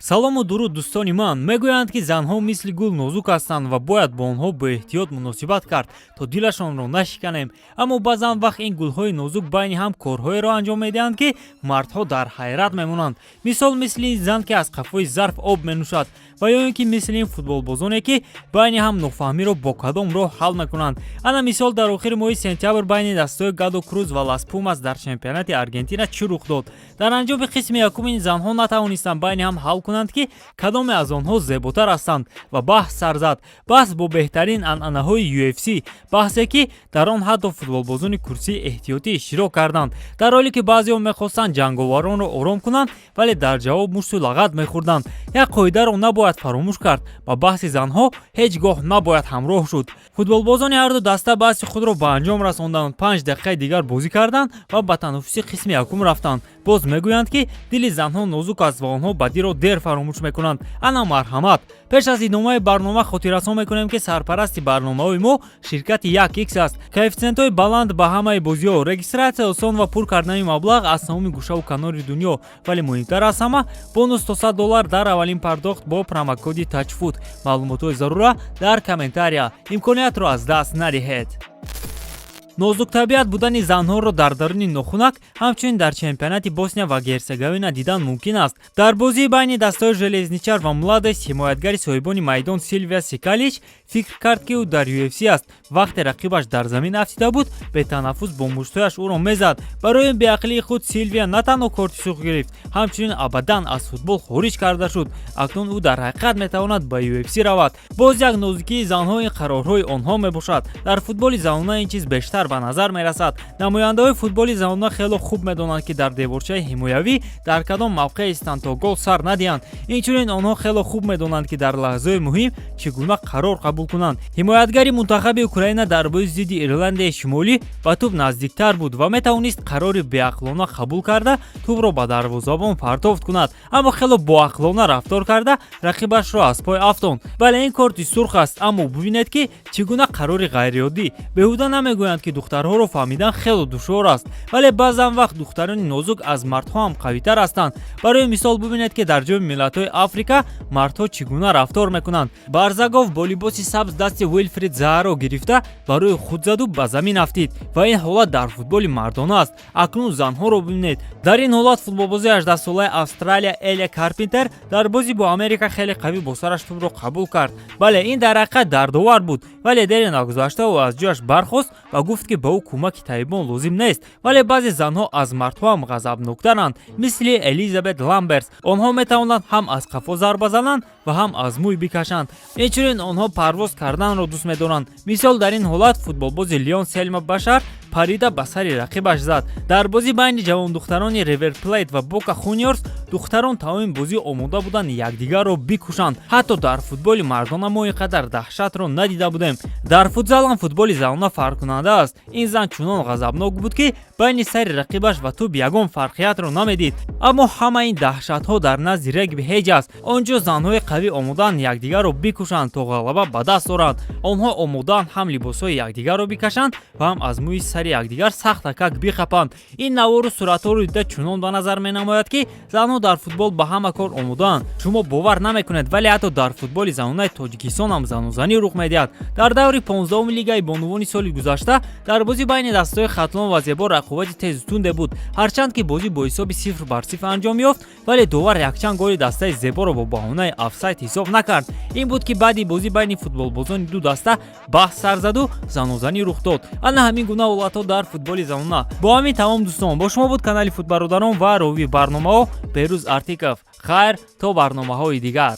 салому дуруд дӯстони ман. Мегӯянд ки занҳо мисли гул нозук ҳастанд ва бояд бо онҳо беэҳтиёт муносибат кард, то дилашонро нашиканем. Аммо баъзан вақт ин гулҳои нозук байни ҳам корҳоеро анҷом медиҳанд ки мардҳо дар ҳайрат мемонанд. Мисол мисли ин зан ки аз қафои зарф об менӯшад ва ё ин ки мисли ин футболбозоне ки байни ҳам нофаҳмиро бо кадом роҳ ҳал мекунанд. Ана мисол дар охири моҳи сентябр байни дастаҳои Гадо Круз ва Лас Пумас дар чемпионати Аргентина чӣ рух дод? Дар анҷоми қисми якум ин занҳо натавонистанд байни ҳам ҳал кунанд ки кадоме аз онҳо зеботар ҳастанд ва баҳс сар зад. Баҳс бо беҳтарин анъанаҳои UFC, баҳсе ки дар он ҳатто футболбозони курсии эҳтиётӣ иштирок карданд. Дар ҳоле ки баъзеҳо мехостанд ҷанговаронро ором кунанд, вале дар ҷавоб мушту лағат мехӯрданд. Як қоидаро набояд фаромӯш кард, ба баҳси занҳо ҳеҷ гоҳ набояд ҳамроҳ шуд. Футболбозони ҳарду даста баҳси худро ба анҷом расонданд, 5 дақиқаи дигар бозӣ карданд ва ба танофуси қисми якум рафтанд. Боз мегӯянд ки дили занҳо нозук аст ва онҳо бадиро дер фаромӯш мекунанд. Ана марҳамат. Пеш аз идомаи барнома хотиррасон мекунем ки сарпарасти барномаҳои мо ширкати 1x аст. Коэффициентҳои баланд ба ҳамаи бозиҳо, регистратсия осон ва пур кардани маблағ аз тамоми гӯшаву канори дунё. Вале муҳимтар аз ҳама, бонус то $100 дар аввалин пардохт бо промокоди TouchFoot. Маълумотҳои зарура дар комментария. Имкониятро аз даст надиҳед. нозуктабиат будани занҳоро дар даруни нохунак ҳамчунин дар чемпионати Босния ва Герцеговина дидан мумкин аст. Дар бозии байни дастаҳои Железничар ва Младост ҳимоятгари соҳибони майдон Силвия Сикалич фикр кард ки ӯ дар UFC аст. Вақте рақибаш дар замин афтида буд, бетанаффус бо муштҳояш ӯро мезад. Барои беақлии худ Силвия на танҳо корти сух гирифт, ҳамчунин абадан аз футбол хориҷ карда шуд. Акнун ӯ дар ҳақиқат метавонад ба UFC равад. Боз як нозукии занҳо ин қарорҳои онҳо мебошад. Дар футболи занона ин чиз бештар ба назар мерасад. Намояндаҳои футболи занона хело хуб медонанд ки дар деворчаи ҳимоявӣ дар кадом мавқеъ истанд то гол сар надиҳанд. Инчунин онҳо хело хуб медонанд ки дар лаҳзаҳои муҳим чӣ гуна қарор қабул кунанд. Ҳимоятгари мунтахаби Украина дар бӯи зидди Ирландияи Шимолӣ ба тӯб наздиктар буд ва метавонист қарори беақлона қабул карда тӯбро ба дарвозабон партофт кунад, аммо хело боақлона рафтор карда рақибашро аз пой афтонд. Бале ин корти сурх аст, аммо бубинед ки чӣ гуна қарори ғайриоддӣ. Беҳуда намегӯянд ки духтарҳоро фаҳмидан хело душвор аст, вале баъзан вақт духтарони нозук аз мардҳо ҳам қавитар ҳастанд. Барои мисол бубинед ки дар ҷоми миллатҳои Африка мардҳо чӣ гуна рафтор мекунанд. Барзагов бо либоси сабз дасти Уилфрид Заҳаро гирифта барои худ заду ба замин афтид ва ин ҳолат дар футболи мардона аст. Акнун занҳоро бибинед. Дар ин ҳолат футболбози 18-солаи Австралия Элия Карпентер дар бозӣ бо Америка хеле қавӣ бо сараш тӯбро қабул кард. Бале ин дар ҳақиқат дардовар буд, вале дери нагузашта ӯ аз ҷояш бархост ва гуфт ки ба ӯ кӯмаки табибон лозим нест. Вале баъзе занҳо аз мардҳо ҳам ғазабноктаранд, мисли Элизабет Ламбертс. Онҳо метавонанд ҳам аз қафо зарба зананд ва ҳам аз мӯй бикашанд. Инчунин онҳо парвоз карданро дӯст медоранд. Мисол дар ин ҳолат футболбози Лион Селма Башар парида ба сари рақибаш зад. Дар бозӣ байни ҷавондухтарони Ривер Плейт ва Бока Хуниорс духтарон тамоми бозӣ омода буданд якдигарро бикушанд. Ҳатто дар футболи мардона мо ин қадар даҳшатро надида будем. Дар футзалам футболи занона фарқкунанда аст. Ин зан чунон ғазабнок буд ки байни сари рақибаш ва тӯб ягон фарқиятро намедид. Аммо ҳама ин даҳшатҳо дар назди регби ҳеҷ аст. Он ҷо занҳои қавӣ омодаанд якдигарро бикушанд то ғалаба ба даст оранд. Онҳо омодаанд ҳам либосҳои якдигарро бикашанд ва ҳам аз мӯи сари якдигар сахтакак бихапанд. Ин навору суратҳоро дида чунон ба назар менамояд ки занҳо дар футбол ба ҳама кор омодаанд. шумо бовар намекунед, вале ҳатто дар футболи занонаи Тоҷикистон ҳам занозанӣ рух медиҳад. Дар даври 15-уми лигаи бонувони соли гузашта дар бозӣ байни дастаҳои Хатлон ва Зебо рақобати тезу тунде буд. Ҳарчанд ки бозӣ бо ҳисоби 0-0 анҷом ёфт, вале довар якчанд голи дастаи Зеборо бо баҳонаи офсайд ҳисоб накард. Ин буд ки баъди бозӣ байни футболбозони ду даста баҳс сар заду занозанӣ рух дод. Ана ҳамин гуна ҳолатҳо дар футболи занона. Бо ҳамин тамом дӯстон, бо шумо буд канали Футбародарон ва ровии барномаҳо Берӯз Артиков. Хайр то барномаҳои дигар.